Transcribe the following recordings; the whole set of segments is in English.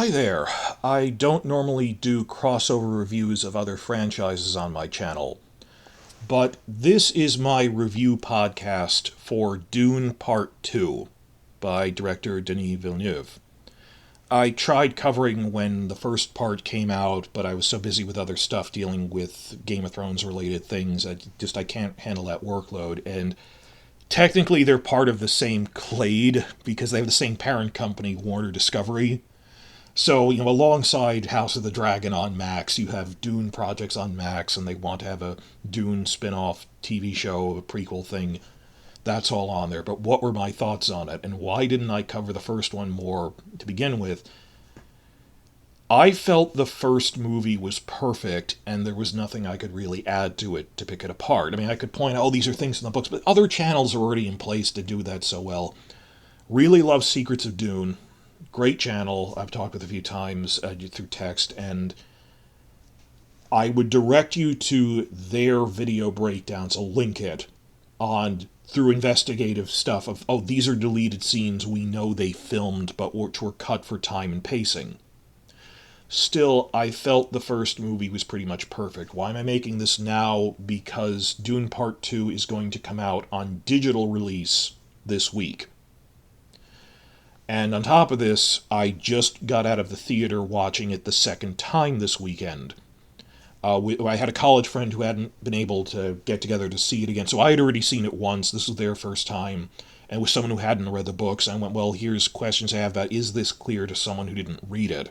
Hi there. I don't normally do crossover reviews of other franchises on my channel, but this is my review podcast for Dune Part 2 by director Denis Villeneuve. I tried covering when the first part came out, but I was so busy with other stuff dealing with Game of Thrones related things, I can't handle that workload, and technically they're part of the same clade because they have the same parent company, Warner Discovery. So, alongside House of the Dragon on Max, you have Dune projects on Max, and they want to have a Dune spin-off TV show, a prequel thing. That's all on there. But what were my thoughts on it, and why didn't I cover the first one more to begin with? I felt the first movie was perfect, and there was nothing I could really add to it to pick it apart. I mean, I could point out, oh, these are things in the books, but other channels are already in place to do that so well. Really love Secrets of Dune. Great channel. I've talked with a few times through text, and I would direct you to their video breakdowns. I'll link it on through investigative stuff of, oh, these are deleted scenes we know they filmed but which were cut for time and pacing. Still, I felt the first movie was pretty much perfect. Why am I making this now? Because Dune Part 2 is going to come out on digital release this week. And on top of this, I just got out of the theater watching it the second time this weekend. I had a college friend who hadn't been able to get together to see it again, so I had already seen it once. This was their first time, and with someone who hadn't read the books, I went, well, here's questions I have about, is this clear to someone who didn't read it?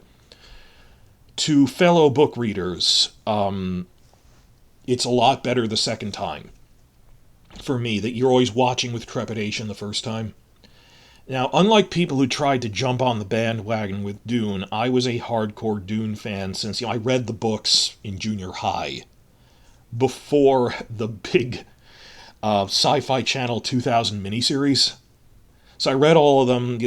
To fellow book readers, it's a lot better the second time. For me, that you're always watching with trepidation the first time. Now, unlike people who tried to jump on the bandwagon with Dune, I was a hardcore Dune fan since I read the books in junior high, before the big Sci-Fi Channel 2000 miniseries. So I read all of them.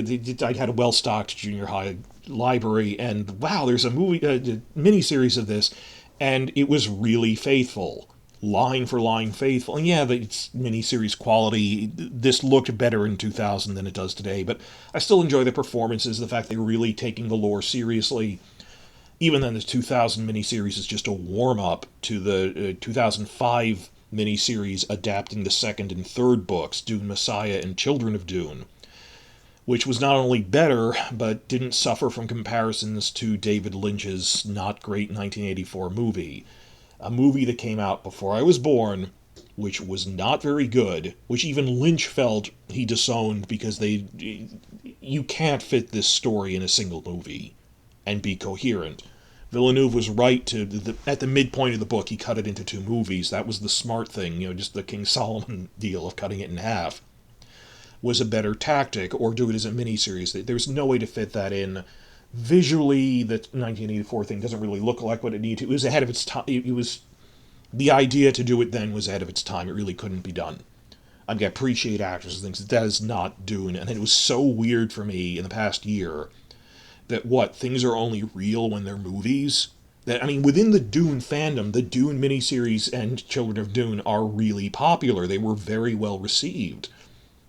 I had a well-stocked junior high library, and wow, there's a miniseries of this, and it was really faithful. Line for line faithful. And yeah, it's miniseries quality. This looked better in 2000 than it does today, but I still enjoy the performances, the fact they're really taking the lore seriously. Even then, the 2000 miniseries is just a warm-up to the 2005 miniseries adapting the second and third books, Dune Messiah and Children of Dune, which was not only better, but didn't suffer from comparisons to David Lynch's not great 1984 movie. A movie that came out before I was born, which was not very good, which even Lynch felt he disowned because you can't fit this story in a single movie and be coherent. Villeneuve was right at the midpoint of the book, he cut it into two movies. That was the smart thing, just the King Solomon deal of cutting it in half was a better tactic, or do it as a miniseries. There's no way to fit that in. Visually, the 1984 thing doesn't really look like what it needed to. It was ahead of its time. The idea to do it then was ahead of its time. It really couldn't be done. I mean, I appreciate actors and things. That is not Dune. And it was so weird for me in the past year that things are only real when they're movies? Within the Dune fandom, the Dune miniseries and Children of Dune are really popular. They were very well received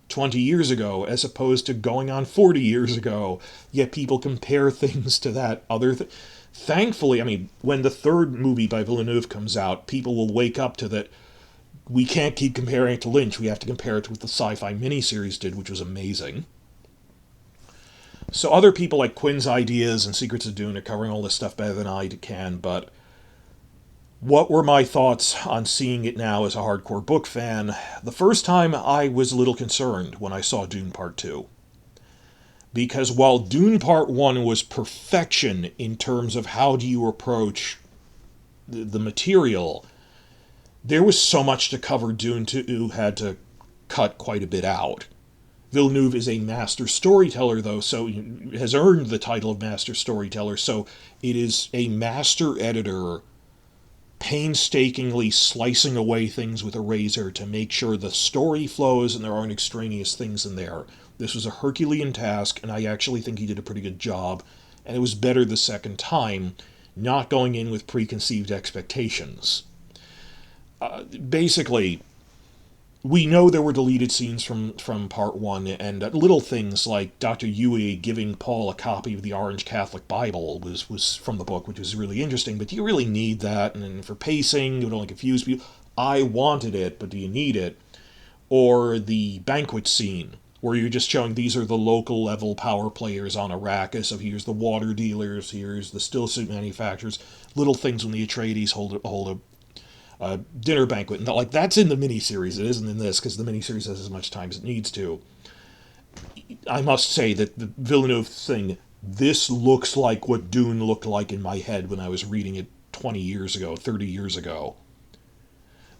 20 years ago, as opposed to going on 40 years ago, yet people compare things to that other thing. Thankfully, when the third movie by Villeneuve comes out, people will wake up to that. We can't keep comparing it to Lynch. We have to compare it to what the sci-fi miniseries did, which was amazing. So other people like Quinn's Ideas and Secrets of Dune are covering all this stuff better than I can, but what were my thoughts on seeing it now as a hardcore book fan? The first time I was a little concerned when I saw Dune Part 2. Because while Dune Part 1 was perfection in terms of how do you approach the material, there was so much to cover. Dune 2 had to cut quite a bit out. Villeneuve is a master storyteller, though, so has earned the title of master storyteller, so it is a master editor painstakingly slicing away things with a razor to make sure the story flows and there aren't extraneous things in there. This was a Herculean task, and I actually think he did a pretty good job, and it was better the second time, not going in with preconceived expectations. Basically, we know there were deleted scenes from part one, and little things like Dr. Yui giving Paul a copy of the Orange Catholic Bible was from the book, which was really interesting. But do you really need that? And for pacing, it would only confuse people. I wanted it, but do you need it? Or the banquet scene, where you're just showing these are the local level power players on Arrakis. So here's the water dealers, here's the still suit manufacturers, little things when the Atreides hold a dinner banquet. And like that's in the miniseries. It isn't in this because the miniseries has as much time as it needs to. I must say that the Villeneuve thing, this looks like what Dune looked like in my head when I was reading it 20 years ago, 30 years ago.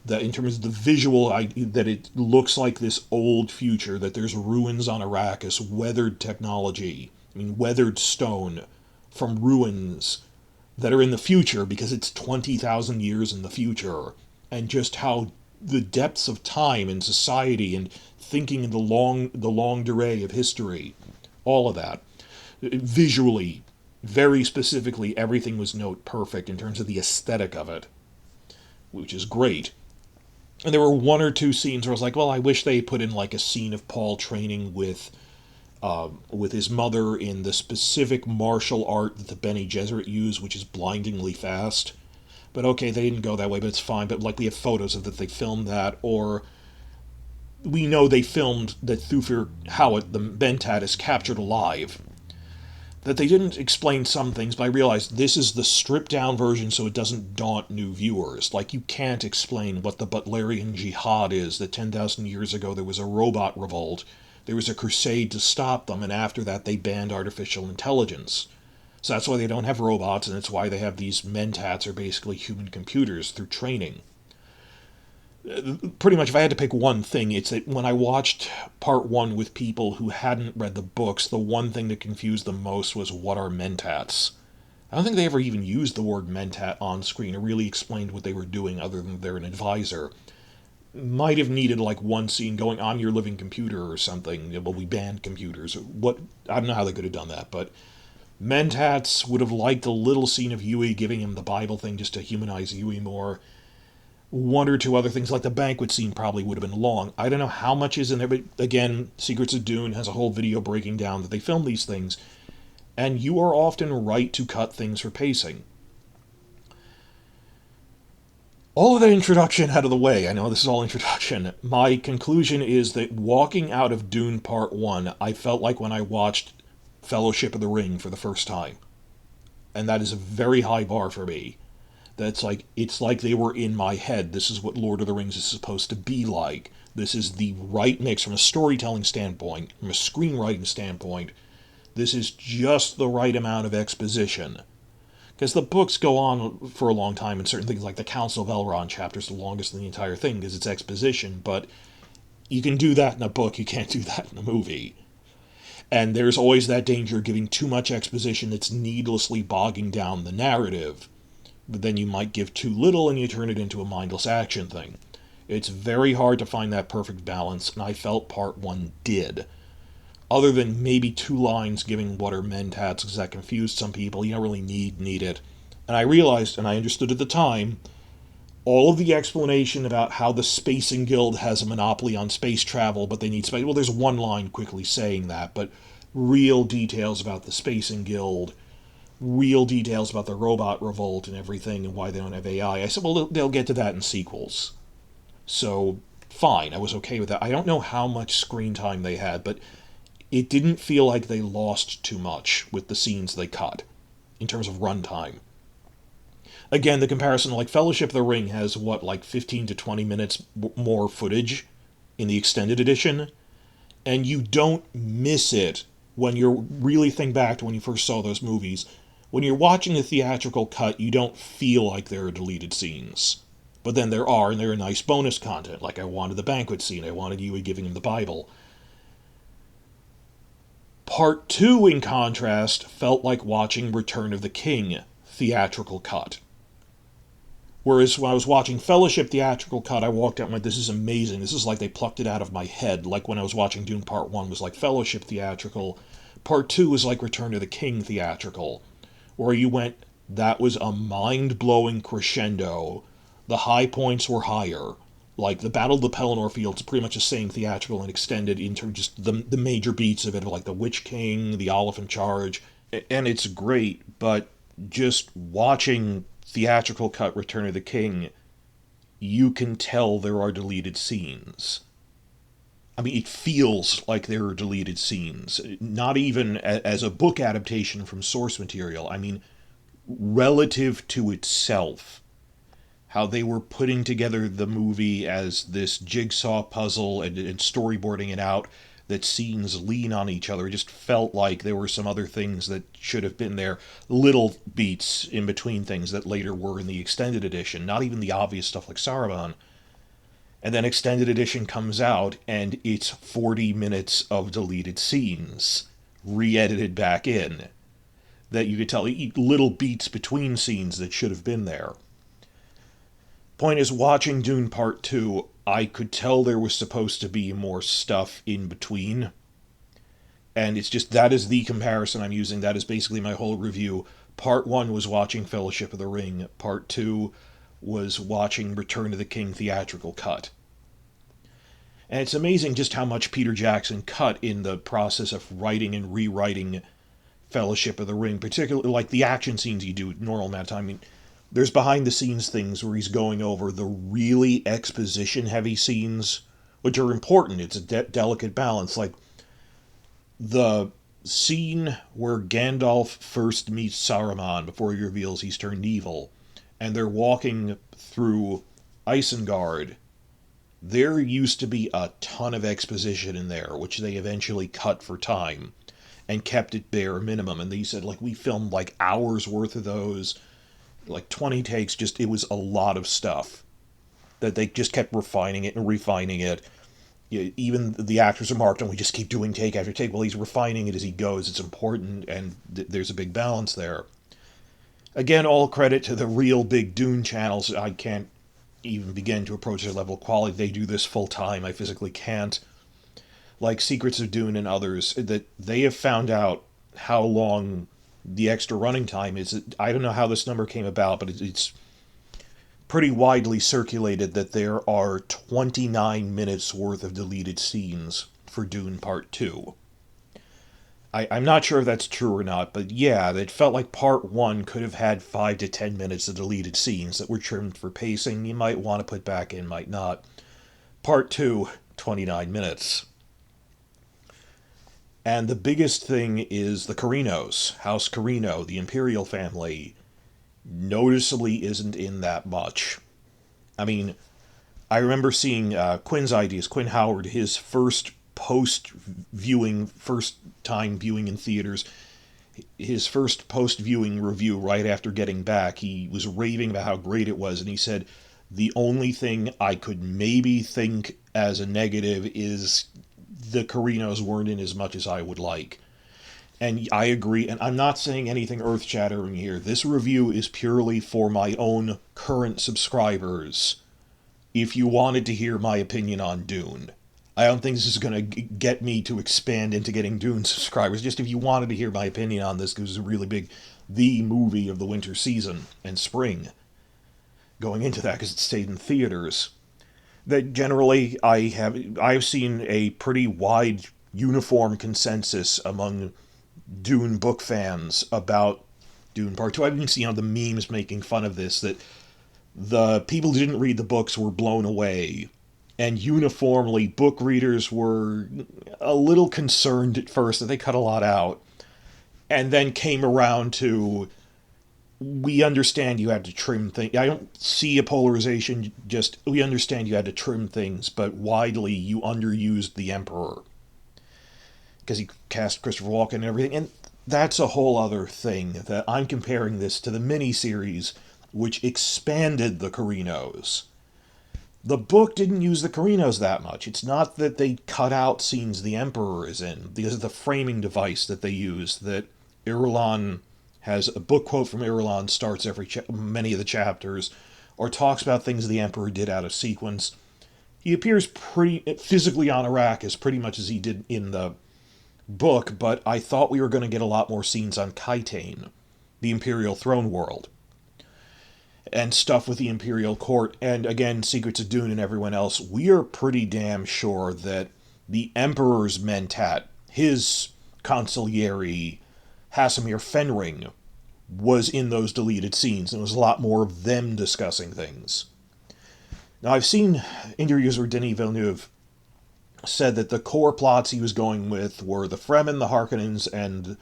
That in terms of the visual, that it looks like this old future, that there's ruins on Arrakis, weathered technology, weathered stone from ruins that are in the future because it's 20,000 years in the future, and just how the depths of time and society and thinking in the longue durée of history, all of that. Visually, very specifically, everything was note perfect in terms of the aesthetic of it, which is great. And there were one or two scenes where I was like, well, I wish they put in like a scene of Paul training with his mother in the specific martial art that the Bene Gesserit use, which is blindingly fast. But okay, they didn't go that way, but it's fine. But like we have photos of that they filmed that, or we know they filmed that Thufir Hawat, the Mentat, is captured alive. That they didn't explain some things, but I realized this is the stripped down version so it doesn't daunt new viewers. Like, you can't explain what the Butlerian Jihad is, that 10,000 years ago there was a robot revolt, there was a crusade to stop them, and after that they banned artificial intelligence. So that's why they don't have robots, and it's why they have these mentats, are basically human computers, through training. Pretty much, if I had to pick one thing, it's that when I watched part one with people who hadn't read the books, the one thing that confused them most was, what are mentats? I don't think they ever even used the word mentat on screen or really explained what they were doing other than they're an advisor. Might have needed like one scene going on your living computer or something. Well, we banned computers. What, I don't know how they could have done that, but mentats would have liked a little scene of Yui giving him the Bible thing just to humanize Yui more. One or two other things, like the banquet scene probably would have been long. I don't know how much is in there, but again, Secrets of Dune has a whole video breaking down that they film these things, and you are often right to cut things for pacing. All of that introduction out of the way, I know this is all introduction, my conclusion is that walking out of Dune Part 1, I felt like when I watched Fellowship of the Ring for the first time. And that is a very high bar for me. That's like, it's like they were in my head. This is what Lord of the Rings is supposed to be like. This is the right mix from a storytelling standpoint, from a screenwriting standpoint. This is just the right amount of exposition. Because the books go on for a long time, and certain things like the Council of Elrond chapter is the longest in the entire thing because it's exposition, but you can do that in a book, you can't do that in a movie. And there's always that danger of giving too much exposition that's needlessly bogging down the narrative. But then you might give too little and you turn it into a mindless action thing. It's very hard to find that perfect balance, and I felt Part 1 did. Other than maybe 2 lines giving what are mentats, because that confused some people. You don't really need it. And I realized, and I understood at the time, all of the explanation about how the Spacing Guild has a monopoly on space travel, but they need space. Well, there's one line quickly saying that, but real details about the Spacing Guild, real details about the robot revolt and everything, and why they don't have AI. I said, well, they'll get to that in sequels. So, fine, I was okay with that. I don't know how much screen time they had, but it didn't feel like they lost too much with the scenes they cut, in terms of runtime. Again, the comparison, like Fellowship of the Ring has, what, like 15 to 20 minutes more footage in the extended edition? And you don't miss it when you really think back to when you first saw those movies. When you're watching the theatrical cut, you don't feel like there are deleted scenes. But then there are, and there are nice bonus content, like I wanted the banquet scene, I wanted Yui giving him the Bible. Part 2, in contrast, felt like watching Return of the King theatrical cut. Whereas when I was watching Fellowship theatrical cut, I walked out and went, this is amazing. This is like they plucked it out of my head. Like when I was watching Dune Part 1 was like Fellowship theatrical. Part 2 was like Return of the King theatrical. Where you went, that was a mind-blowing crescendo. The high points were higher. Like, the Battle of the Pelennor Fields pretty much the same theatrical and extended in terms of just the major beats of it, like the Witch King, the Oliphant Charge, and it's great, but just watching theatrical cut Return of the King, you can tell there are deleted scenes. I mean, it feels like there are deleted scenes. Not even as a book adaptation from source material. I mean, relative to itself, how they were putting together the movie as this jigsaw puzzle and storyboarding it out, that scenes lean on each other. It just felt like there were some other things that should have been there. Little beats in between things that later were in the extended edition. Not even the obvious stuff like Saruman. And then extended edition comes out, and it's 40 minutes of deleted scenes, re-edited back in. That you could tell, little beats between scenes that should have been there. Point is, watching Dune Part 2, I could tell there was supposed to be more stuff in between. And it's just, that is the comparison I'm using. That is basically my whole review. Part 1 was watching Fellowship of the Ring. Part 2 was watching Return of the King theatrical cut. And it's amazing just how much Peter Jackson cut in the process of writing and rewriting Fellowship of the Ring, particularly like the action scenes you do normal amount of time. I mean, there's behind the scenes things where he's going over the really exposition heavy scenes, which are important. It's a delicate balance. Like the scene where Gandalf first meets Saruman before he reveals he's turned evil, and they're walking through Isengard. There used to be a ton of exposition in there, which they eventually cut for time and kept it bare minimum. And they said, like, we filmed like hours worth of those, like 20 takes. Just, it was a lot of stuff that they just kept refining it and refining it. Even the actors are marked on, we just keep doing take after take. Well, he's refining it as he goes. It's important, and there's a big balance there. Again, all credit to the real big Dune channels. I can't even begin to approach their level of quality. They do this full time. I physically can't. Like Secrets of Dune and others, that they have found out how long the extra running time is. I don't know how this number came about, but it's pretty widely circulated that there are 29 minutes worth of deleted scenes for Dune Part 2. I'm not sure if that's true or not, but yeah, it felt like Part 1 could have had 5 to 10 minutes of deleted scenes that were trimmed for pacing. You might want to put back in, might not. Part 2, 29 minutes. And the biggest thing is the Corinos. House Corino, the Imperial family, noticeably isn't in that much. I mean, I remember seeing Quinn's ideas, Quinn Howard, his first time viewing in theaters, his first post-viewing review right after getting back, he was raving about how great it was, and he said, the only thing I could maybe think as a negative is the Corinos weren't in as much as I would like. And I agree, and I'm not saying anything earth-shattering here. This review is purely for my own current subscribers. If you wanted to hear my opinion on Dune, I don't think this is going to get me to expand into getting Dune subscribers. Just if you wanted to hear my opinion on this, because it's a really big, the movie of the winter season and spring, going into that because it stayed in theaters. That generally I've seen a pretty wide, uniform consensus among Dune book fans about Dune Part 2. I've even seen the memes making fun of this, that the people who didn't read the books were blown away. And uniformly, book readers were a little concerned at first that they cut a lot out. And then came around to, we understand you had to trim things. I don't see a polarization, just, we understand you had to trim things, but widely you underused the Emperor. Because he cast Christopher Walken and everything. And that's a whole other thing, that I'm comparing this to the miniseries, which expanded the Corinos. The book didn't use the Corinos that much. It's not that they cut out scenes the Emperor is in, because of the framing device that they use, that Irulan has a book quote from Irulan starts many of the chapters, or talks about things the Emperor did out of sequence. He appears pretty physically on Arrakis, pretty much as he did in the book, but I thought we were going to get a lot more scenes on Kaitane, the Imperial throne world. and stuff with the Imperial Court, and again, Secrets of Dune and everyone else, we are pretty damn sure that the Emperor's mentat, his consigliere, Hasamir Fenring, was in those deleted scenes, and it was a lot more of them discussing things. Now, I've seen interviews where Denis Villeneuve said that the core plots he was going with were the Fremen, the Harkonnens, and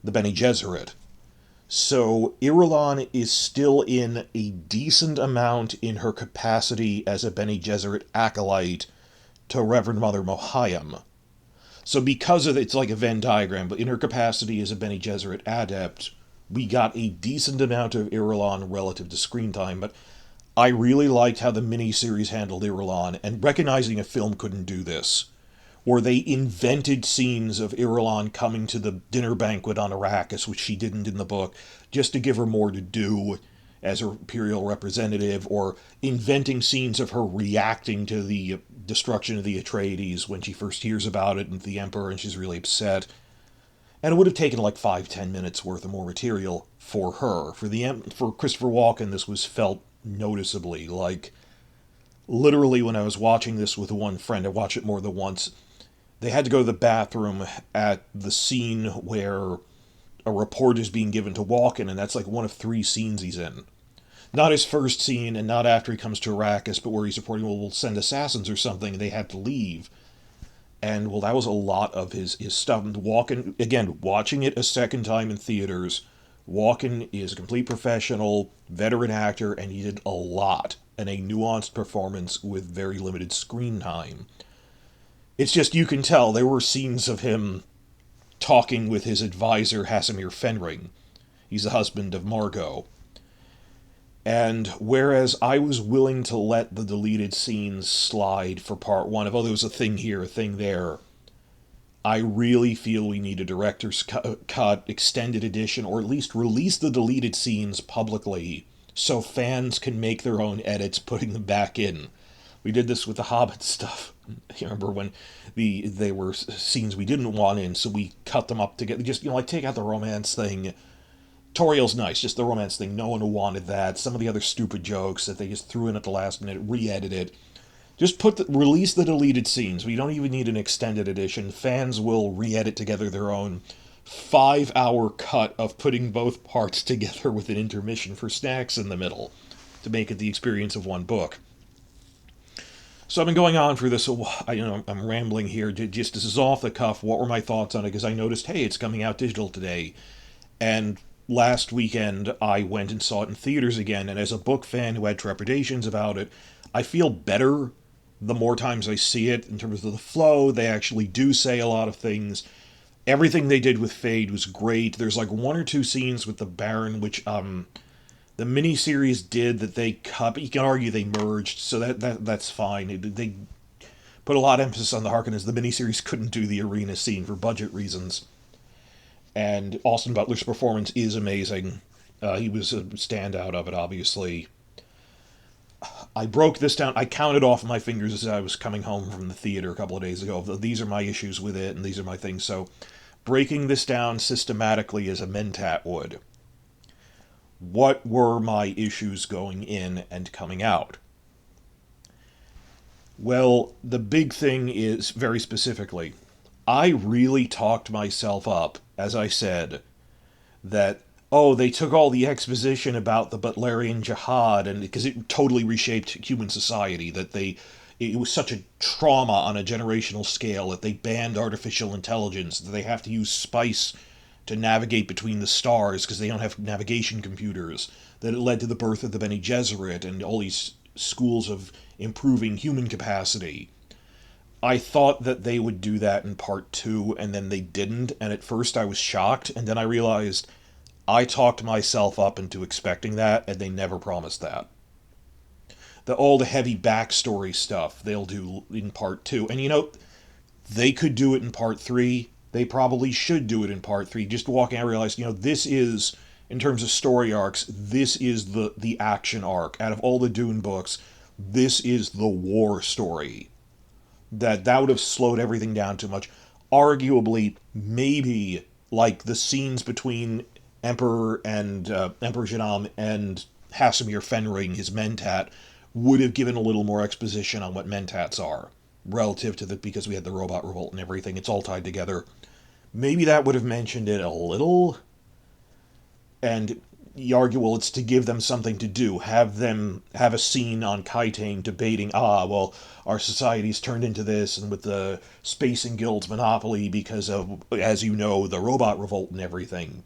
the Bene Gesserit. So Irulan is still in a decent amount in her capacity as a Bene Gesserit acolyte to Reverend Mother Mohayim. So because of it's like a Venn diagram, but in her capacity as a Bene Gesserit adept, we got a decent amount of Irulan relative to screen time, but I really liked how the miniseries handled Irulan, and recognizing a film couldn't do this, where they invented scenes of Irulan coming to the dinner banquet on Arrakis, which she didn't in the book, just to give her more to do as her imperial representative, or inventing scenes of her reacting to the destruction of the Atreides when she first hears about it and the Emperor, and she's really upset. And it would have taken like 5-10 minutes worth of more material for her. For Christopher Walken, this was felt noticeably like, literally when I was watching this with one friend, I watched it more than once, they had to go to the bathroom at the scene where a report is being given to Walken, and that's like one of 3 scenes he's in. Not his first scene, and not after he comes to Arrakis, but where he's reporting, well, we'll send assassins or something, and they had to leave. And, well, that was a lot of his stuff. And Walken, again, watching it a second time in theaters, Walken is a complete professional, veteran actor, and he did a lot, and a nuanced performance with very limited screen time. It's just, you can tell, there were scenes of him talking with his advisor, Hasamir Fenring. He's the husband of Margot. And whereas I was willing to let the deleted scenes slide for part 1, of, oh, there was a thing here, a thing there, I really feel we need a director's cut, extended edition, or at least release the deleted scenes publicly so fans can make their own edits, putting them back in. We did this with the Hobbit stuff. You remember when they were scenes we didn't want in, so we cut them up together. Just, like, take out the romance thing. Toriel's nice, just the romance thing. No one wanted that. Some of the other stupid jokes that they just threw in at the last minute, re-edited. Just release the deleted scenes. We don't even need an extended edition. Fans will re-edit together their own 5-hour cut of putting both parts together with an intermission for snacks in the middle to make it the experience of one book. So I've been going on for this, I'm rambling here. Just, this is off the cuff. What were my thoughts on it? Because I noticed, hey, it's coming out digital today. And last weekend, I went and saw it in theaters again, and as a book fan who had trepidations about it, I feel better the more times I see it in terms of the flow. They actually do say a lot of things. Everything they did with Fade was great. There's like 1 or 2 scenes with the Baron, which the miniseries did that they cut, but you can argue they merged, so that's fine. They put a lot of emphasis on the Harkonnens. The miniseries couldn't do the arena scene for budget reasons. And Austin Butler's performance is amazing. He was a standout of it, obviously. I broke this down. I counted off my fingers as I was coming home from the theater a couple of days ago. These are my issues with it, and these are my things. So, breaking this down systematically as a mentat would. What were my issues going in and coming out? Well, the big thing is, very specifically, I really talked myself up, as I said, that, oh, they took all the exposition about the Butlerian Jihad, and because it totally reshaped human society, that it was such a trauma on a generational scale that they banned artificial intelligence, that they have to use spice to navigate between the stars because they don't have navigation computers, that it led to the birth of the Bene Gesserit and all these schools of improving human capacity. I thought that they would do that in part 2, and then they didn't, and at first I was shocked, and then I realized I talked myself up into expecting that, and they never promised that. All the heavy backstory stuff they'll do in part 2, and they could do it in part 3, they probably should do it in part 3. Just walking out, I realized, this is, in terms of story arcs, this is the action arc. Out of all the Dune books, this is the war story. That would have slowed everything down too much. Arguably, maybe, like, the scenes between Emperor Jadam and Hasimir Fenring, his Mentat, would have given a little more exposition on what Mentats are, relative to the, because we had the robot revolt and everything, it's all tied together. Maybe that would have mentioned it a little, and you argue, well, it's to give them something to do. Have them have a scene on Kaitane debating, well, our society's turned into this, and with the Spacing Guild's monopoly because of, as you know, the robot revolt and everything.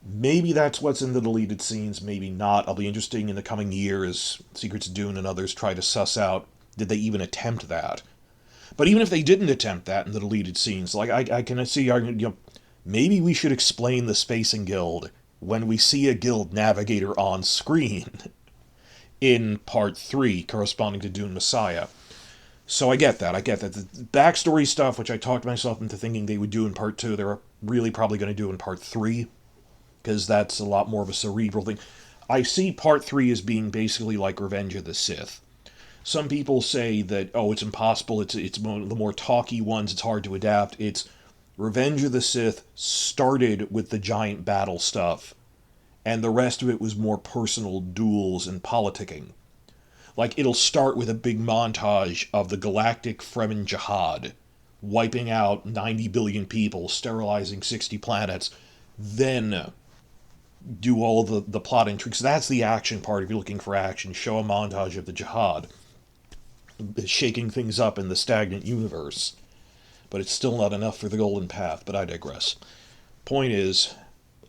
Maybe that's what's in the deleted scenes, maybe not. I'll be interesting in the coming year as Secrets of Dune and others try to suss out, did they even attempt that? But even if they didn't attempt that in the deleted scenes, like, I can see argument, maybe we should explain the Spacing Guild when we see a guild navigator on screen in part 3, corresponding to Dune Messiah. So I get that. The backstory stuff, which I talked myself into thinking they would do in part 2, they're really probably going to do in part 3, because that's a lot more of a cerebral thing. I see part 3 as being basically like Revenge of the Sith. Some people say that, it's impossible, it's one of the more talky ones, it's hard to adapt. It's Revenge of the Sith started with the giant battle stuff, and the rest of it was more personal duels and politicking. Like, it'll start with a big montage of the galactic Fremen Jihad, wiping out 90 billion people, sterilizing 60 planets, then do all the plot intrigues. That's the action part if you're looking for action. Show a montage of the Jihad, shaking things up in the stagnant universe. But it's still not enough for the Golden Path, but I digress. Point is,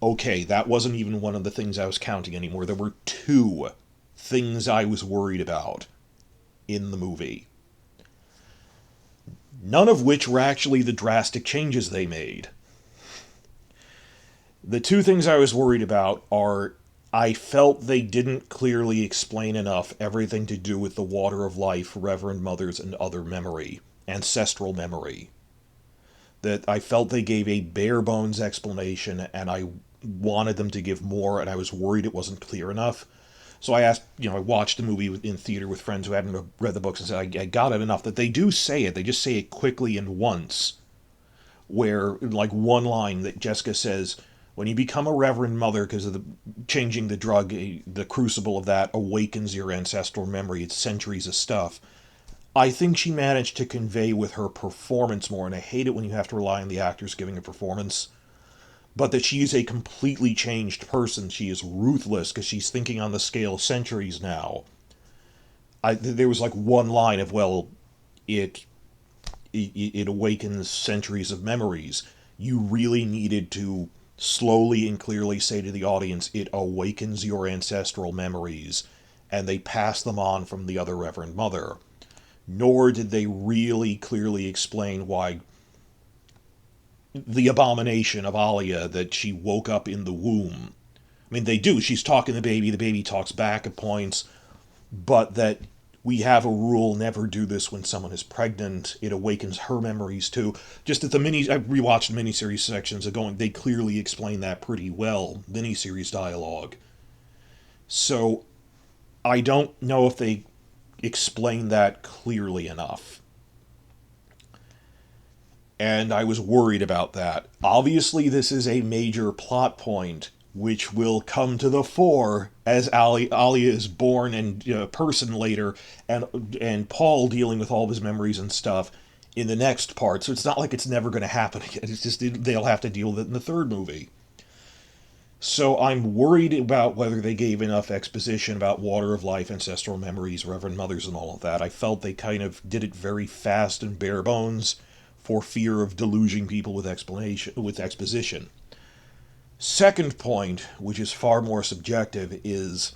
okay, that wasn't even one of the things I was counting anymore. There were 2 things I was worried about in the movie. None of which were actually the drastic changes they made. The 2 things I was worried about are, I felt they didn't clearly explain enough everything to do with the Water of Life, Reverend Mothers, and other memory, ancestral memory. That I felt they gave a bare-bones explanation, and I wanted them to give more, and I was worried it wasn't clear enough. So I asked, I watched the movie in theater with friends who hadn't read the books, and said, I got it enough that they do say it. They just say it quickly and once. Where, like, one line that Jessica says, when you become a Reverend Mother because of the changing the drug, the crucible of that awakens your ancestral memory. It's centuries of stuff. I think she managed to convey with her performance more, and I hate it when you have to rely on the actors giving a performance, but that she is a completely changed person. She is ruthless because she's thinking on the scale of centuries now. There was like one line of, well, it awakens centuries of memories. You really needed to slowly and clearly say to the audience, it awakens your ancestral memories, and they pass them on from the other Reverend Mother. Nor did they really clearly explain why the abomination of Alia, that she woke up in the womb. I mean, they do. She's talking to the baby talks back at points, but that we have a rule, never do this when someone is pregnant. It awakens her memories too. Just at I rewatched miniseries sections ago, and they clearly explain that pretty well, miniseries dialogue. So, I don't know if they explain that clearly enough. And I was worried about that. Obviously, this is a major plot point, which will come to the fore as Alia is born and person later, and Paul dealing with all of his memories and stuff in the next part. So it's not like it's never going to happen again. It's just they'll have to deal with it in the 3rd movie. So I'm worried about whether they gave enough exposition about Water of Life, ancestral memories, Reverend Mothers, and all of that. I felt they kind of did it very fast and bare bones for fear of deluging people with exposition. Second point, which is far more subjective, is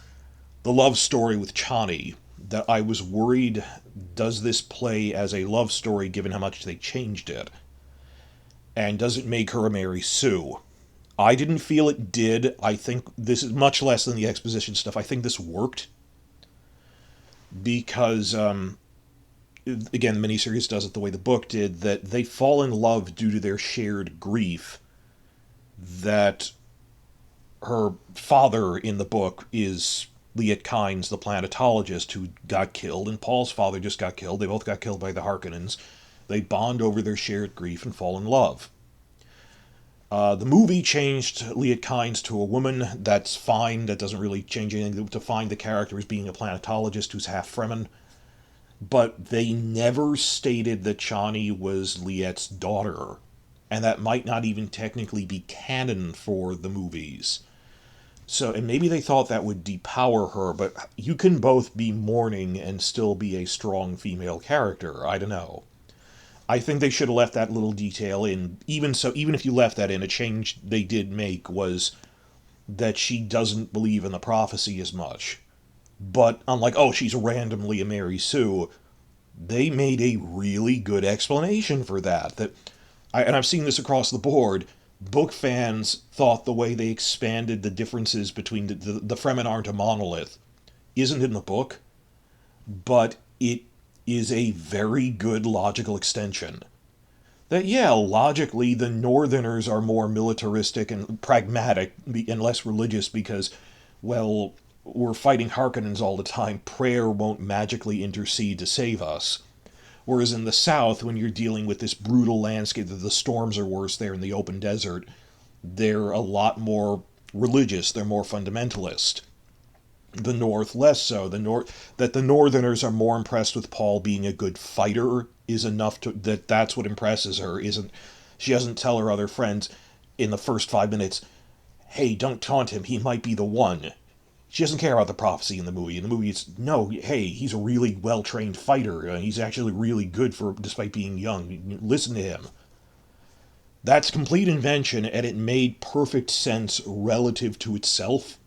the love story with Chani. That I was worried, does this play as a love story given how much they changed it? And does it make her a Mary Sue? I didn't feel it did. I think this is much less than the exposition stuff. I think this worked. Because, again, the miniseries does it the way the book did, that they fall in love due to their shared grief. That her father in the book is Liet Kynes, the planetologist who got killed, and Paul's father just got killed. They both got killed by the Harkonnens. They bond over their shared grief and fall in love. The movie changed Liet Kynes to a woman. That's fine. That doesn't really change anything to find the character as being a planetologist who's half Fremen. But they never stated that Chani was Liet's daughter. And that might not even technically be canon for the movies. So, and maybe they thought that would depower her, but you can both be mourning and still be a strong female character. I don't know. I think they should have left that little detail in. Even so, even if you left that in, a change they did make was that she doesn't believe in the prophecy as much. But unlike, oh, she's randomly a Mary Sue, they made a really good explanation for that. And I've seen this across the board. Book fans thought the way they expanded the differences between the Fremen aren't a monolith isn't in the book, but it is a very good logical extension. That, yeah, logically, the Northerners are more militaristic and pragmatic and less religious because, well, we're fighting Harkonnens all the time. Prayer won't magically intercede to save us. Whereas in the South, when you're dealing with this brutal landscape, the storms are worse there in the open desert, they're a lot more religious, they're more fundamentalist. The North less so. That the Northerners are more impressed with Paul being a good fighter is enough that's what impresses her. Isn't She doesn't tell her other friends in the first 5 minutes, hey, don't taunt him, he might be the one. She doesn't care about the prophecy in the movie. In the movie, it's, no, hey, he's a really well-trained fighter. He's actually really good despite being young. Listen to him. That's complete invention, and it made perfect sense relative to itself.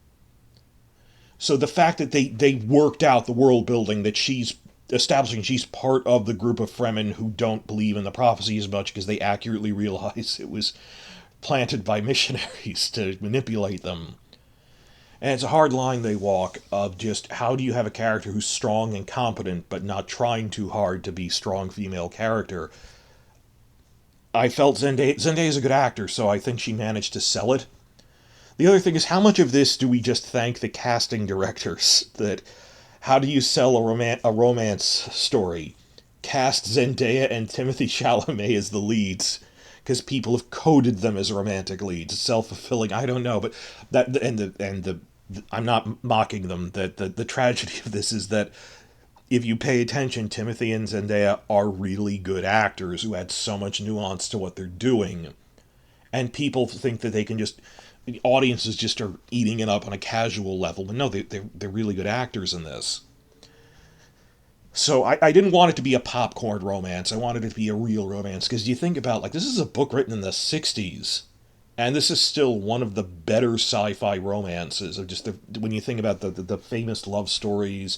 So the fact that they worked out the world building, that she's establishing she's part of the group of Fremen who don't believe in the prophecy as much because they accurately realize it was planted by missionaries to manipulate them. And it's a hard line they walk of just how do you have a character who's strong and competent but not trying too hard to be strong female character. I felt Zendaya's a good actor, so I think she managed to sell it. The other thing is, how much of this do we just thank the casting directors? That how do you sell a romance story? Cast Zendaya and Timothée Chalamet as the leads, because people have coded them as romantic leads. Self-fulfilling, I don't know, but that I'm not mocking them. That the tragedy of this is that if you pay attention, Timothy and Zendaya are really good actors who add so much nuance to what they're doing, and people think that they can just, the audiences just are eating it up on a casual level. But no, they're really good actors in this. So I didn't want it to be a popcorn romance. I wanted it to be a real romance. Because you think about, like, this is a book written in the 60s. And this is still one of the better sci-fi romances. Of just when you think about the famous love stories.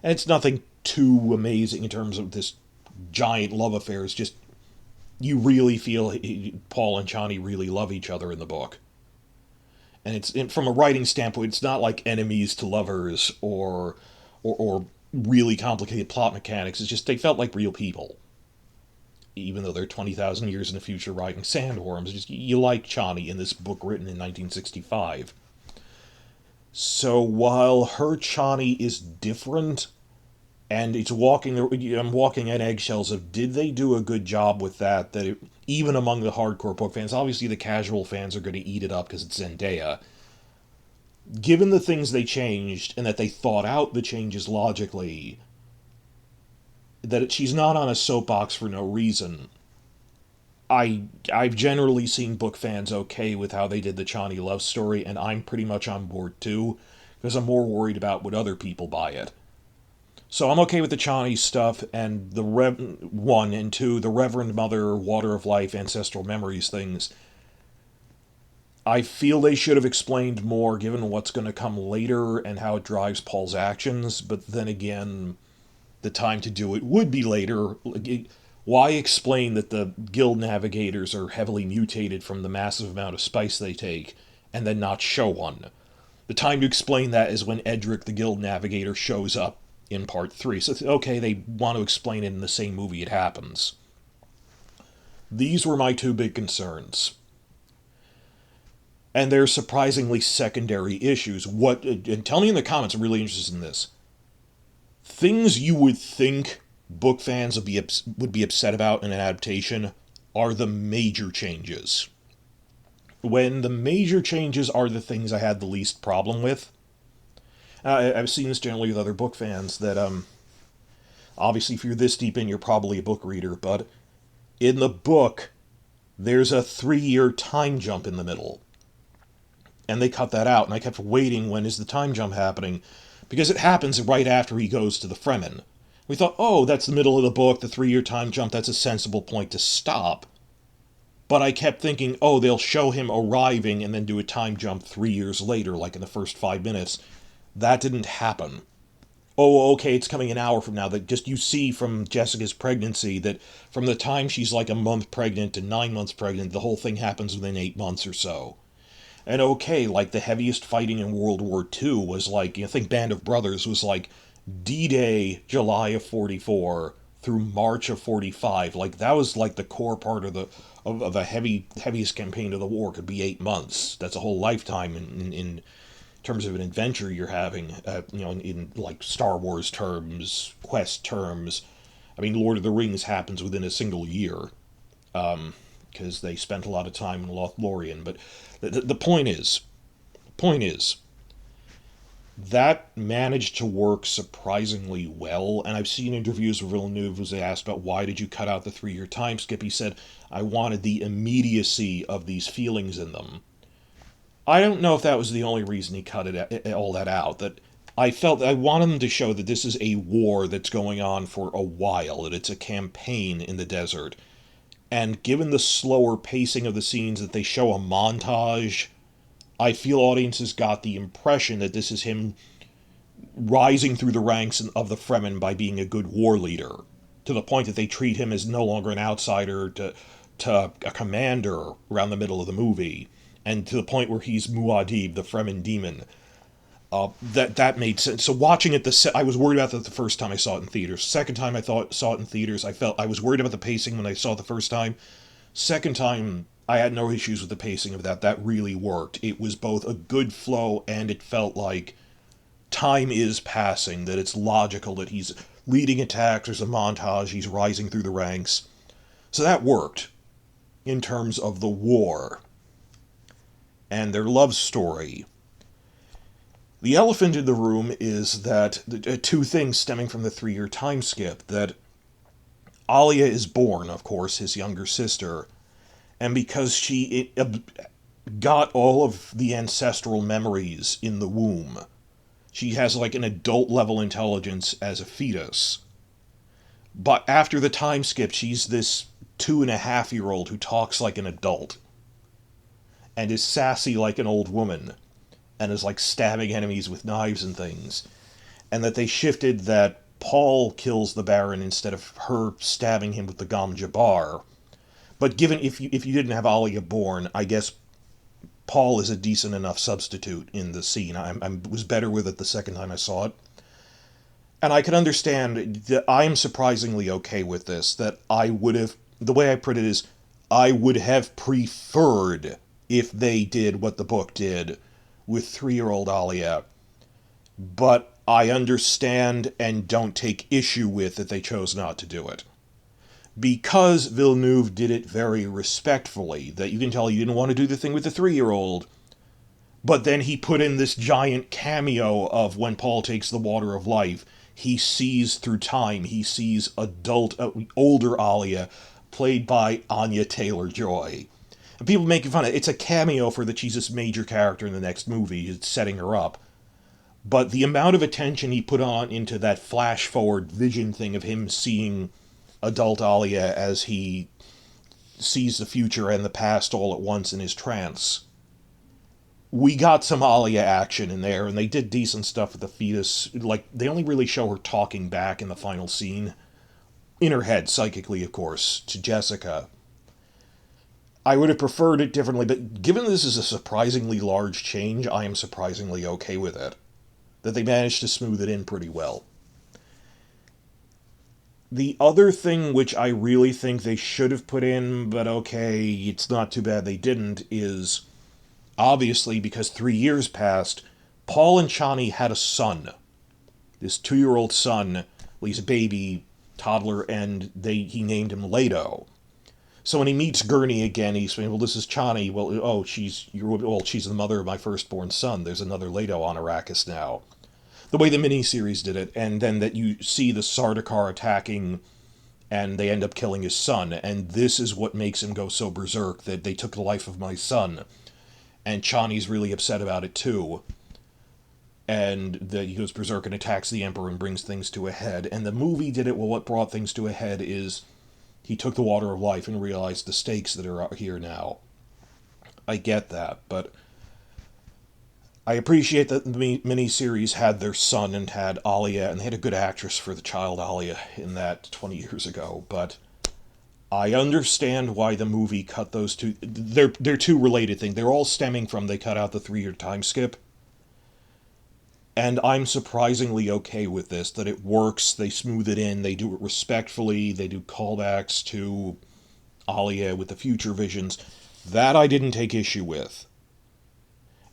And it's nothing too amazing in terms of this giant love affair. It's just, you really feel Paul and Chani really love each other in the book. And from a writing standpoint, it's not like enemies to lovers or really complicated plot mechanics. It's just they felt like real people. Even though they're 20,000 years in the future riding sandworms, just you like Chani in this book written in 1965. So while her Chani is different, and I'm walking on eggshells of did they do a good job with that? Even among the hardcore book fans, obviously the casual fans are going to eat it up because it's Zendaya. Given the things they changed and that they thought out the changes logically, that she's not on a soapbox for no reason. I've generally seen book fans okay with how they did the Chani love story, and I'm pretty much on board too, because I'm more worried about would other people buy it. So I'm okay with the Chani stuff, and the 1 and 2, the Reverend Mother, Water of Life, Ancestral Memories things. I feel they should have explained more given what's going to come later and how it drives Paul's actions, but then again, the time to do it would be later. Why explain that the guild navigators are heavily mutated from the massive amount of spice they take, and then not show one? The time to explain that is when Edric the guild navigator shows up in part 3. So, okay, they want to explain it in the same movie it happens. These were my two big concerns. And they're surprisingly secondary issues. And tell me in the comments, I'm really interested in this. Things you would think book fans would be upset about in an adaptation are the major changes. when the major changes are the things I had the least problem with. I've seen this generally with other book fans, that obviously if you're this deep in, you're probably a book reader, but in the book, there's a 3-year time jump in the middle. And they cut that out, and I kept waiting, when is the time jump happening? Because it happens right after he goes to the Fremen. We thought, oh, that's the middle of the book, the 3-year time jump, that's a sensible point to stop. But I kept thinking, oh, they'll show him arriving and then do a time jump 3 years later, like in the first 5 minutes. That didn't happen. Oh, okay, it's coming an hour from now. That just, you see from Jessica's pregnancy that from the time she's like a month pregnant to 9 months pregnant, the whole thing happens within 8 months or so. And okay, like the heaviest fighting in World War II was like, I think Band of Brothers was like D-Day, July of 44 through March of 45. Like that was like the core part of the heaviest campaign of the war. Could be 8 months. That's a whole lifetime in terms of an adventure you're having. In like Star Wars terms, quest terms. I mean, Lord of the Rings happens within a single year. Because they spent a lot of time in Lothlorien. But the point is, that managed to work surprisingly well. And I've seen interviews with Villeneuve was asked about why did you cut out the 3-year time skip. He said, I wanted the immediacy of these feelings in them. I don't know if that was the only reason he cut all that out. That I felt I wanted them to show that this is a war that's going on for a while, that it's a campaign in the desert. And given the slower pacing of the scenes, that they show a montage, I feel audiences got the impression that this is him rising through the ranks of the Fremen by being a good war leader, to the point that they treat him as no longer an outsider to a commander around the middle of the movie, and to the point where he's Muad'Dib, the Fremen demon. That made sense. So watching it, I was worried about that the first time I saw it in theaters. Second time I saw it in theaters, I was worried about the pacing when I saw it the first time. Second time, I had no issues with the pacing of that. That really worked. It was both a good flow, and it felt like time is passing, that it's logical that he's leading attacks, there's a montage, he's rising through the ranks. So that worked in terms of the war and their love story. The elephant in the room is that two things stemming from the 3-year time skip. That Alia is born, of course, his younger sister, and because she got all of the ancestral memories in the womb, she has like an adult level intelligence as a fetus. But after the time skip, she's this 2.5-year-old who talks like an adult and is sassy like an old woman, and is like stabbing enemies with knives and things. And that they shifted that Paul kills the Baron instead of her stabbing him with the Gom Jabbar. But given if you didn't have Alia born, I guess Paul is a decent enough substitute in the scene. I was better with it the second time I saw it. And I can understand that I am surprisingly okay with this, that I would have, the way I put it is, I would have preferred if they did what the book did with 3-year-old Alia. But I understand and don't take issue with that they chose not to do it. Because Villeneuve did it very respectfully, that you can tell he didn't want to do the thing with the 3-year-old, but then he put in this giant cameo of when Paul takes the water of life, he sees through time, he sees older Alia, played by Anya Taylor-Joy. And people making fun of it. It's a cameo for that she's this major character in the next movie, it's setting her up. But the amount of attention he put on into that flash-forward vision thing of him seeing adult Alia as he sees the future and the past all at once in his trance. We got some Alia action in there, and they did decent stuff with the fetus. Like, they only really show her talking back in the final scene. In her head, psychically, of course, to Jessica. I would have preferred it differently, but given this is a surprisingly large change, I am surprisingly okay with it. That they managed to smooth it in pretty well. The other thing which I really think they should have put in, but okay, it's not too bad they didn't, is obviously because 3 years passed, Paul and Chani had a son. This 2-year-old son, well, he's a baby, toddler, and he named him Leto. So when he meets Gurney again, he's saying, "Well, this is Chani. Well, oh, she's the mother of my firstborn son. There's another Leto on Arrakis now." The way the miniseries did it, and then that you see the Sardaukar attacking, and they end up killing his son, and this is what makes him go so berserk, that they took the life of my son, and Chani's really upset about it too, and that he goes berserk and attacks the Emperor and brings things to a head. And the movie did it. Well, what brought things to a head is he took the water of life and realized the stakes that are out here now. I get that, but I appreciate that the miniseries had their son and had Alia, and they had a good actress for the child Alia in that 20 years ago, but I understand why the movie cut those two. They're two related things. They're all stemming from they cut out the 3-year time skip. And I'm surprisingly okay with this, that it works, they smooth it in, they do it respectfully, they do callbacks to Alia with the future visions. That I didn't take issue with.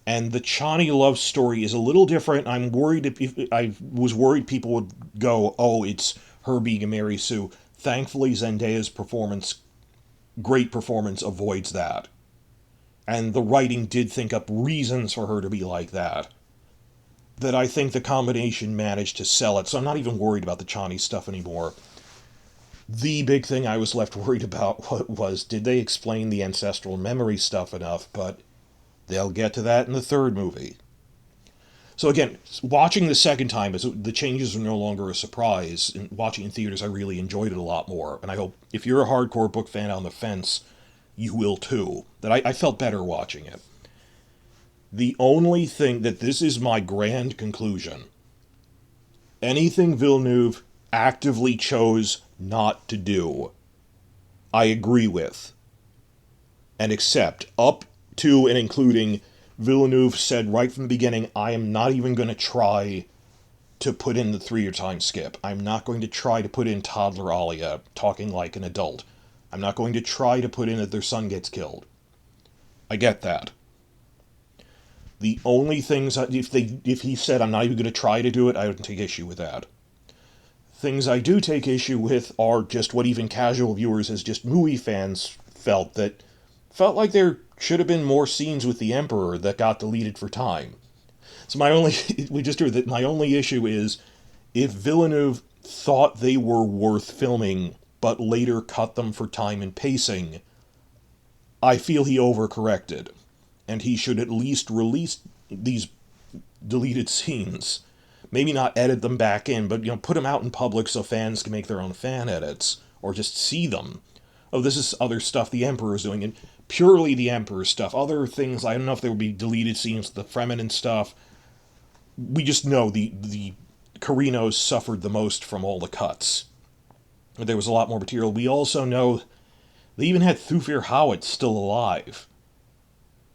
And the Chani love story is a little different. I'm worried if I was worried people would go, "Oh, it's her being a Mary Sue." Thankfully, Zendaya's great performance, avoids that. And the writing did think up reasons for her to be like that. That I think the combination managed to sell it, so I'm not even worried about the Chani stuff anymore. The big thing I was left worried about was, did they explain the ancestral memory stuff enough? But they'll get to that in the third movie. So again, watching the second time, the changes are no longer a surprise. And watching in theaters, I really enjoyed it a lot more. And I hope, if you're a hardcore book fan on the fence, you will too. That I felt better watching it. The only thing that this is my grand conclusion, anything Villeneuve actively chose not to do, I agree with and accept, up to and including Villeneuve said right from the beginning, I am not even going to try to put in the 3-year time skip. I'm not going to try to put in toddler Alia talking like an adult. I'm not going to try to put in that their son gets killed. I get that. The only things, if he said I'm not even going to try to do it, I wouldn't take issue with that. Things I do take issue with are just what even casual viewers as just movie fans felt like there should have been more scenes with the Emperor that got deleted for time. So my only issue is, if Villeneuve thought they were worth filming but later cut them for time and pacing, I feel he overcorrected. And he should at least release these deleted scenes. Maybe not edit them back in, but put them out in public so fans can make their own fan edits, or just see them. Oh, this is other stuff the Emperor is doing, and purely the Emperor stuff. Other things, I don't know if there would be deleted scenes, the Fremen and stuff. We just know the Corinos suffered the most from all the cuts. There was a lot more material. We also know they even had Thufir Hawat still alive.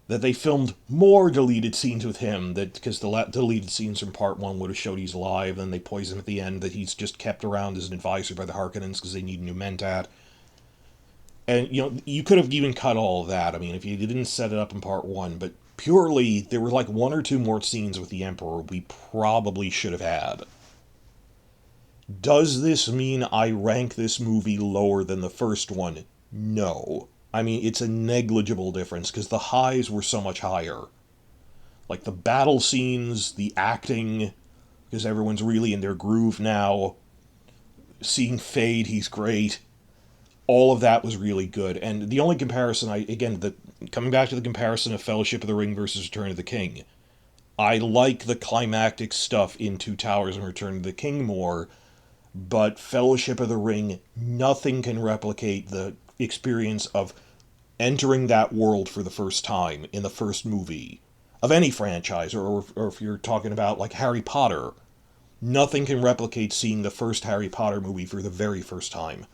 That they filmed more deleted scenes with him, because the deleted scenes from part 1 would have showed he's alive, and they poison at the end that he's just kept around as an advisor by the Harkonnens because they need a new Mentat. And, you could have even cut all of that, if you didn't set it up in part 1, but purely, there were like 1 or 2 more scenes with the Emperor we probably should have had. Does this mean I rank this movie lower than the first one? No. It's a negligible difference, because the highs were so much higher. Like the battle scenes, the acting, because everyone's really in their groove now. Seeing Fade, he's great. All of that was really good. And the only comparison, coming back to the comparison of Fellowship of the Ring versus Return of the King, I like the climactic stuff in Two Towers and Return of the King more, but Fellowship of the Ring, nothing can replicate the experience of entering that world for the first time in the first movie of any franchise, or if you're talking about like Harry Potter, nothing can replicate seeing the first Harry Potter movie for the very first time,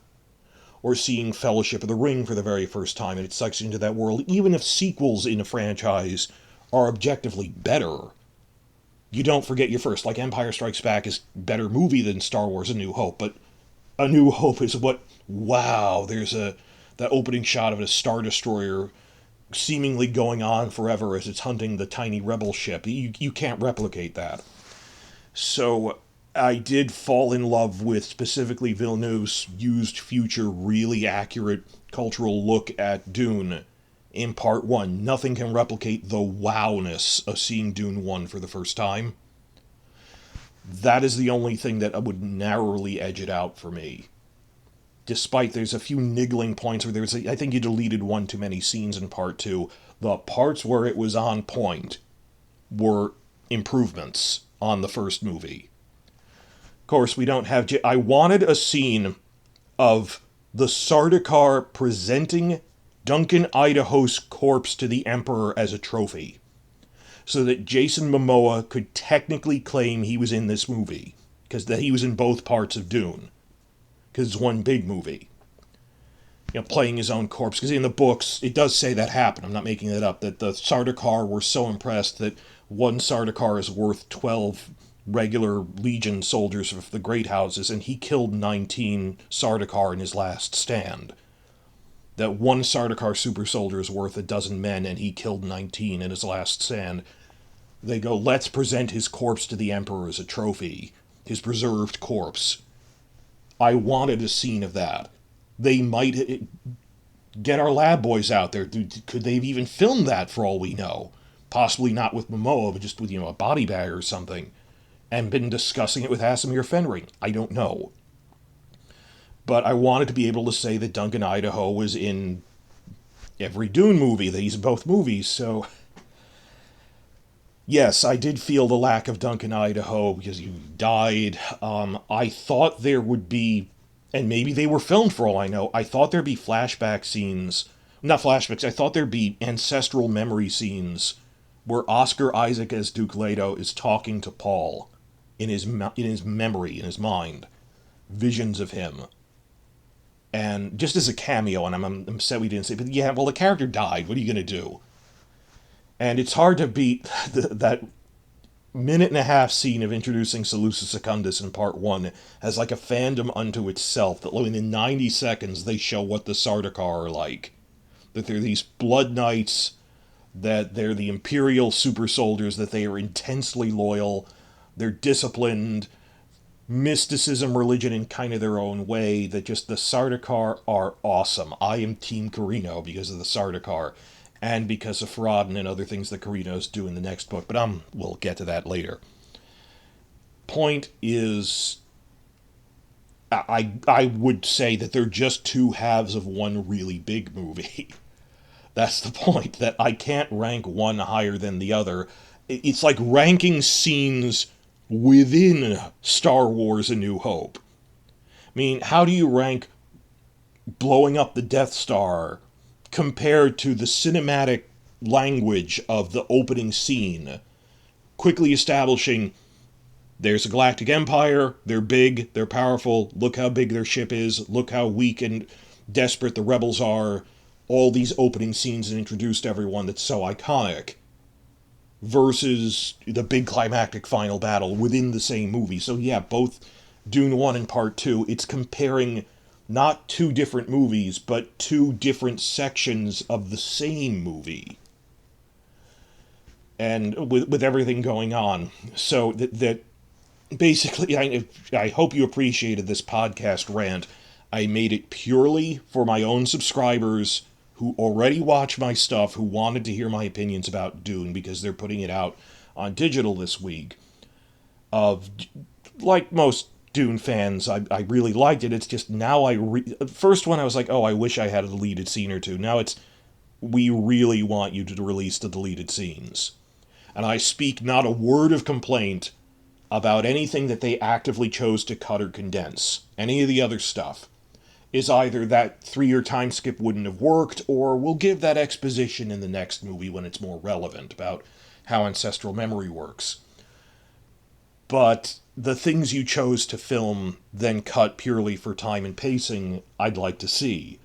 or seeing Fellowship of the Ring for the very first time, and it sucks you into that world. Even if sequels in a franchise are objectively better, you don't forget your first. Like Empire Strikes Back is a better movie than Star Wars A New Hope, but A New Hope is there's that opening shot of a Star Destroyer seemingly going on forever as it's hunting the tiny rebel ship. You can't replicate that. So I did fall in love with specifically Villeneuve's used future, really accurate cultural look at Dune in part one. Nothing can replicate the wowness of seeing Dune 1 for the first time. That is the only thing that would narrowly edge it out for me. Despite there's a few niggling points where I think you deleted one too many scenes in part two. The parts where it was on point were improvements on the first movie. Of course, we don't have. I wanted a scene of the Sardaukar presenting Duncan Idaho's corpse to the Emperor as a trophy, so that Jason Momoa could technically claim he was in this movie, because that he was in both parts of Dune, because it's one big movie. Playing his own corpse, because in the books it does say that happened. I'm not making that up. That the Sardaukar were so impressed that one Sardaukar is worth 12 regular Legion soldiers of the Great Houses, and he killed 19 Sardaukar in his last stand. That one Sardaukar super soldier is worth a dozen men, and he killed 19 in his last stand. They go, let's present his corpse to the Emperor as a trophy. His preserved corpse. I wanted a scene of that. They might get our lab boys out there. Could they have even filmed that for all we know? Possibly not with Momoa, but just with, a body bag or something. And been discussing it with Asimir Fenring. I don't know. But I wanted to be able to say that Duncan Idaho was in every Dune movie, that he's in both movies, so... Yes, I did feel the lack of Duncan Idaho because he died. I thought there would be, and maybe they were filmed for all I know, I thought there'd be flashback scenes, not flashbacks, I thought there'd be ancestral memory scenes where Oscar Isaac as Duke Leto is talking to Paul in his memory, in his mind. Visions of him. And just as a cameo, and I'm upset we didn't say, but yeah, well, the character died. What are you going to do? And it's hard to beat that minute and a half scene of introducing Seleucus Secundus in part one as like a fandom unto itself, that in 90 seconds they show what the Sardaukar are like. That they're these blood knights, that they're the imperial super soldiers, that they are intensely loyal, they're disciplined, mysticism, religion in kind of their own way, that just the Sardaukar are awesome. I am Team Corino because of the Sardaukar. And because of Farad'n and other things that Corino's do in the next book. But we'll get to that later. Point is, I would say that they're just two halves of one really big movie. That's the point, that I can't rank one higher than the other. It's like ranking scenes within Star Wars A New Hope. I mean, how do you rank blowing up the Death Star compared to the cinematic language of the opening scene, quickly establishing there's a galactic empire, they're big, they're powerful, look how big their ship is, look how weak and desperate the rebels are, all these opening scenes and introduced everyone that's so iconic, versus the big climactic final battle within the same movie. So yeah, both Dune 1 and Part 2, it's comparing not two different movies, but two different sections of the same movie. And with everything going on. So that basically, I hope you appreciated this podcast rant. I made it purely for my own subscribers who already watch my stuff, who wanted to hear my opinions about Dune, because they're putting it out on digital this week. Like most Dune fans, I really liked it. It's just now first one I was like, oh, I wish I had a deleted scene or two. Now it's, we really want you to release the deleted scenes. And I speak not a word of complaint about anything that they actively chose to cut or condense. Any of the other stuff is either that 3-year time skip wouldn't have worked, or we'll give that exposition in the next movie when it's more relevant about how ancestral memory works. But the things you chose to film, then cut purely for time and pacing, I'd like to see.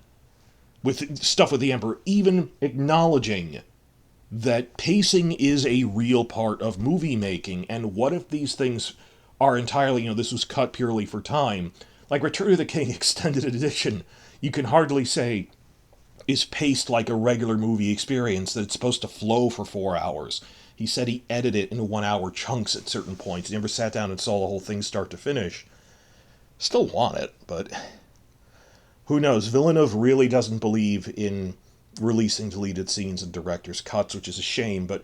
With stuff with the Emperor, even acknowledging that pacing is a real part of movie making, and what if these things are entirely, this was cut purely for time. Like Return of the King Extended Edition, you can hardly say is paced like a regular movie experience, that it's supposed to flow for 4 hours. He said he edited it into 1 hour chunks at certain points. He never sat down and saw the whole thing start to finish. Still want it, but who knows? Villeneuve really doesn't believe in releasing deleted scenes and director's cuts, which is a shame, but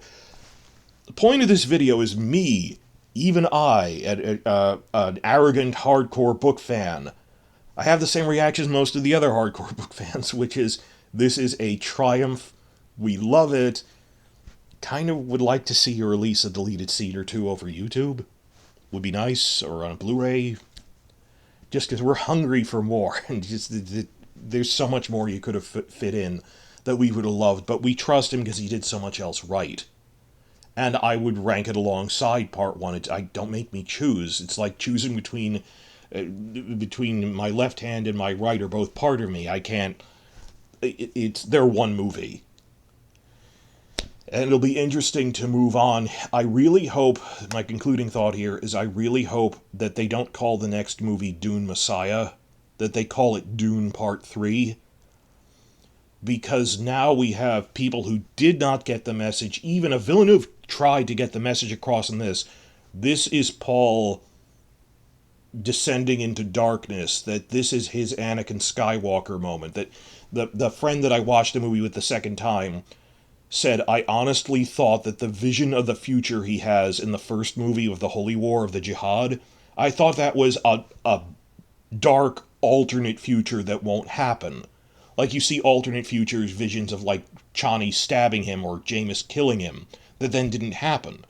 the point of this video is me, even I, an arrogant hardcore book fan, I have the same reaction as most of the other hardcore book fans, which is, this is a triumph, we love it, kind of would like to see you release a deleted scene or two over YouTube. Would be nice, or on a Blu-ray, just because we're hungry for more, and just there's so much more you could have fit in that we would have loved, but we trust him because he did so much else right. And I would rank it alongside Part 1. Don't make me choose. It's like choosing between my left hand and my right are both part of me. I can't... They're one movie. And it'll be interesting to move on. I really hope, my concluding thought here is, I really hope that they don't call the next movie Dune Messiah, that they call it Dune Part 3. Because now we have people who did not get the message. Even if Villeneuve tried to get the message across in this. This is Paul descending into darkness, that this is his Anakin Skywalker moment. That the friend that I watched the movie with the second time said, I honestly thought that the vision of the future he has in the first movie of the Holy War of the Jihad, I thought that was a dark alternate future that won't happen. Like you see alternate futures, visions of like Chani stabbing him or Jameis killing him, that then didn't happen.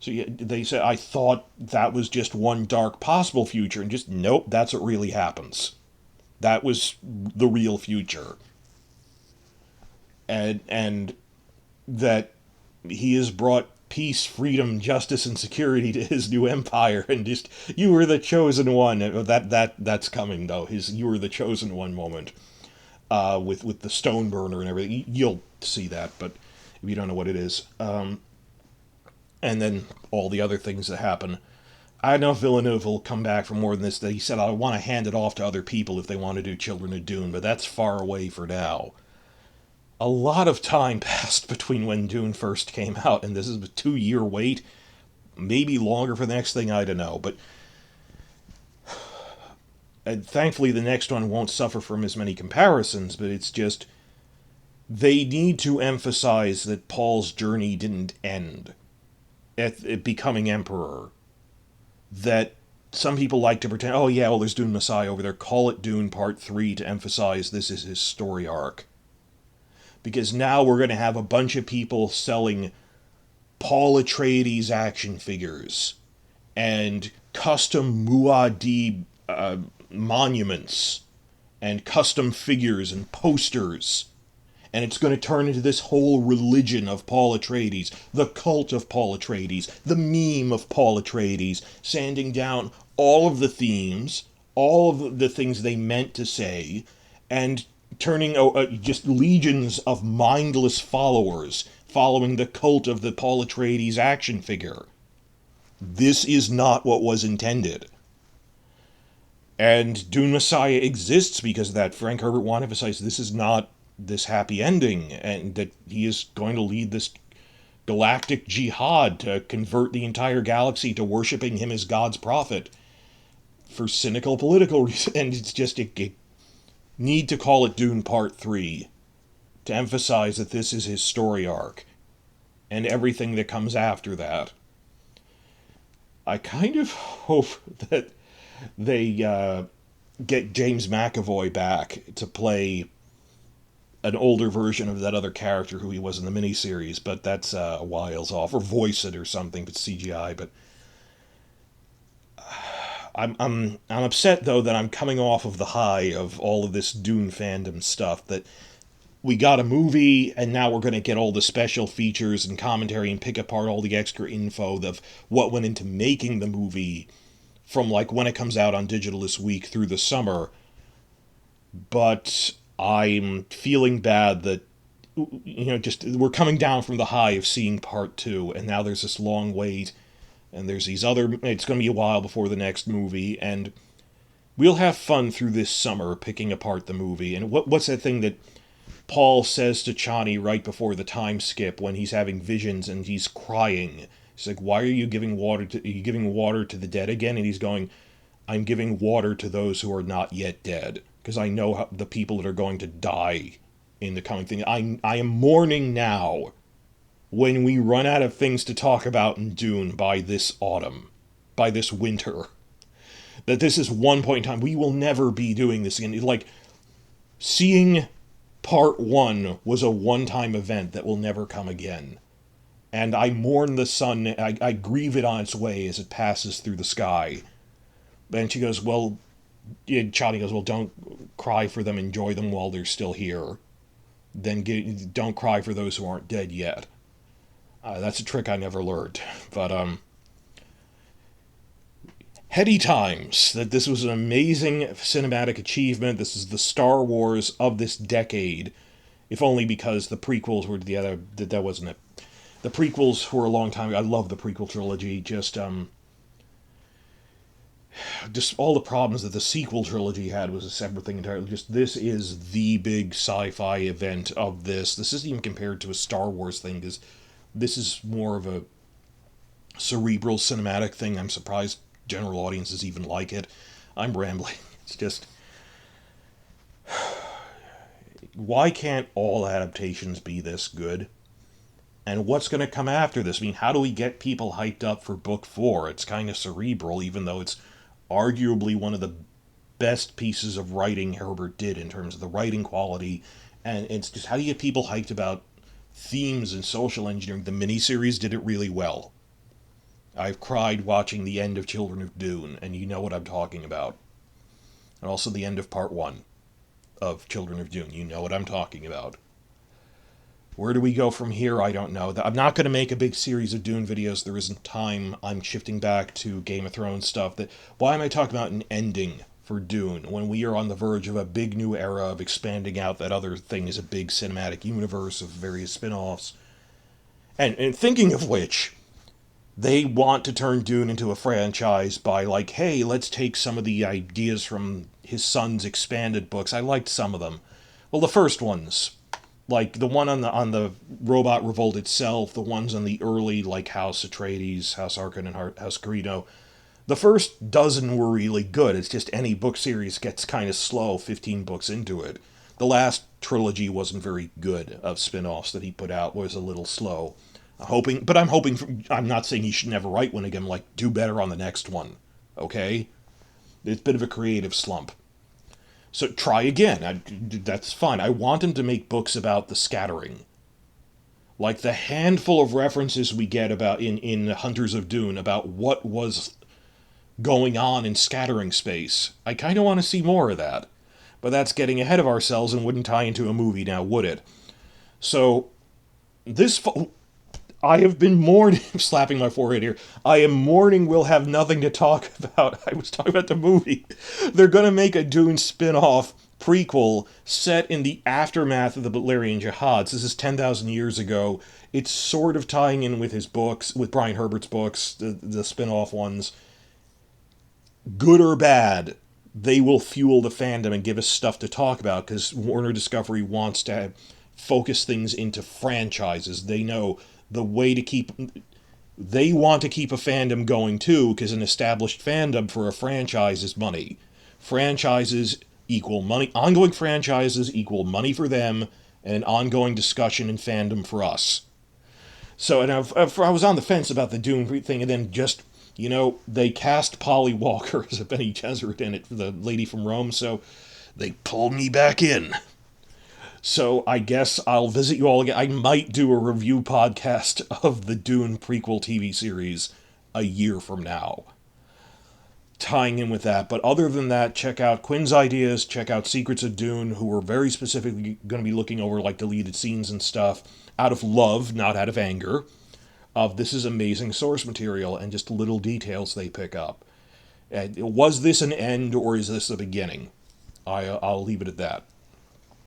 So they said, I thought that was just one dark possible future, and just, nope, that's what really happens. That was the real future. And that he has brought peace, freedom, justice, and security to his new empire, and just, you were the chosen one. That's coming, though, his you were the chosen one moment. With the stone burner and everything. You'll see that, but if you don't know what it is. And then all the other things that happen. I don't know if Villeneuve will come back for more than this. He said, I want to hand it off to other people if they want to do Children of Dune, but that's far away for now. A lot of time passed between when Dune first came out, and this is a 2-year wait. Maybe longer for the next thing, I don't know, but... And thankfully, the next one won't suffer from as many comparisons, but it's just... They need to emphasize that Paul's journey didn't end at becoming emperor. That some people like to pretend, oh yeah, well there's Dune Messiah over there, call it Dune Part 3 to emphasize this is his story arc. Because now we're going to have a bunch of people selling Paul Atreides action figures and custom Muad'Dib monuments and custom figures and posters, and it's going to turn into this whole religion of Paul Atreides, the cult of Paul Atreides, the meme of Paul Atreides, sanding down all of the themes, all of the things they meant to say, and turning just legions of mindless followers following the cult of the Paul Atreides action figure. This is not what was intended. And Dune Messiah exists because of that. Frank Herbert wanted to emphasize this is not this happy ending, and that he is going to lead this galactic jihad to convert the entire galaxy to worshipping him as God's prophet for cynical political reasons. And it's just, it need to call it Dune Part 3 to emphasize that this is his story arc and everything that comes after that. I kind of hope that they get James McAvoy back to play an older version of that other character who he was in the miniseries, but that's a whiles off, or voice it or something, but CGI. But I'm upset though that I'm coming off of the high of all of this Dune fandom stuff, that we got a movie and now we're going to get all the special features and commentary and pick apart all the extra info of what went into making the movie from like when it comes out on digital this week through the summer. But I'm feeling bad that, just we're coming down from the high of seeing Part 2, and now there's this long wait, and there's these other, it's going to be a while before the next movie, and we'll have fun through this summer picking apart the movie. And what's that thing that Paul says to Chani right before the time skip when he's having visions and he's crying. He's like, "Why are you giving water to? Are you giving water to the dead again?" And he's going, "I'm giving water to those who are not yet dead, because I know the people that are going to die in the coming thing. I am mourning now when we run out of things to talk about in Dune by this autumn, by this winter, that this is one point in time. We will never be doing this again. Like, seeing part one was a one-time event that will never come again. And I mourn the sun, I grieve it on its way as it passes through the sky." And she goes, "Well," Chani goes, "Well, don't cry for them, enjoy them while they're still here. Then don't cry for those who aren't dead yet." That's a trick I never learned. But, heady times. That this was an amazing cinematic achievement. This is the Star Wars of this decade. If only because the prequels were the other... That wasn't it. The prequels were a long time ago. I love the prequel trilogy. Just all the problems that the sequel trilogy had was a separate thing entirely. Just, this is the big sci-fi event of this. This isn't even compared to a Star Wars thing, because this is more of a cerebral cinematic thing. I'm surprised general audiences even like it. I'm rambling. It's just... Why can't all adaptations be this good? And what's going to come after this? I mean, how do we get people hyped up for Book 4? It's kind of cerebral, even though it's arguably one of the best pieces of writing Herbert did in terms of the writing quality. And it's just, how do you get people hyped about themes and social engineering? The miniseries did it really well. I've cried watching the end of Children of Dune, and you know what I'm talking about. And also the end of part 1 of Children of Dune. You know what I'm talking about. Where do we go from here? I don't know. I'm not going to make a big series of Dune videos. There isn't time. I'm shifting back to Game of Thrones stuff. Why am I talking about an ending for Dune when we are on the verge of a big new era of expanding out that other thing is a big cinematic universe of various spin-offs? And thinking of which, they want to turn Dune into a franchise by, like, hey, let's take some of the ideas from his son's expanded books. I liked some of them. Well, the first ones, like the one on the robot revolt itself, the ones on the early, like House Atreides, House Arkin, and House Corino, the first dozen were really good. It's just any book series gets kind of slow 15 books into it. The last trilogy wasn't very good of spin-offs that he put out, was a little slow. I'm not saying he should never write one again, like, do better on the next one, okay? It's a bit of a creative slump. So try again. That's fine. I want him to make books about the scattering. Like the handful of references we get about in Hunters of Dune about what was going on in scattering space. I kind of want to see more of that. But that's getting ahead of ourselves and wouldn't tie into a movie now, would it? So, I have been mourning, slapping my forehead here, I am mourning we'll have nothing to talk about. I was talking about the movie. They're going to make a Dune spin-off prequel set in the aftermath of the Balerian Jihads. This is 10,000 years ago. It's sort of tying in with his books, with Brian Herbert's books, the spin-off ones. Good or bad, they will fuel the fandom and give us stuff to talk about, because Warner Discovery wants to focus things into franchises. They know the way to keep... They want to keep a fandom going, too, because an established fandom for a franchise is money. Franchises equal money. Ongoing franchises equal money for them, and an ongoing discussion and fandom for us. So, and I was on the fence about the Dune thing, and then just, they cast Polly Walker as a Bene Gesserit in it, for the lady from Rome, so they pulled me back in. So I guess I'll visit you all again. I might do a review podcast of the Dune prequel TV series a year from now, tying in with that. But other than that, check out Quinn's ideas, check out Secrets of Dune, who are very specifically going to be looking over like deleted scenes and stuff, out of love, not out of anger, of this is amazing source material and just little details they pick up. Was this an end or is this the beginning? I'll leave it at that.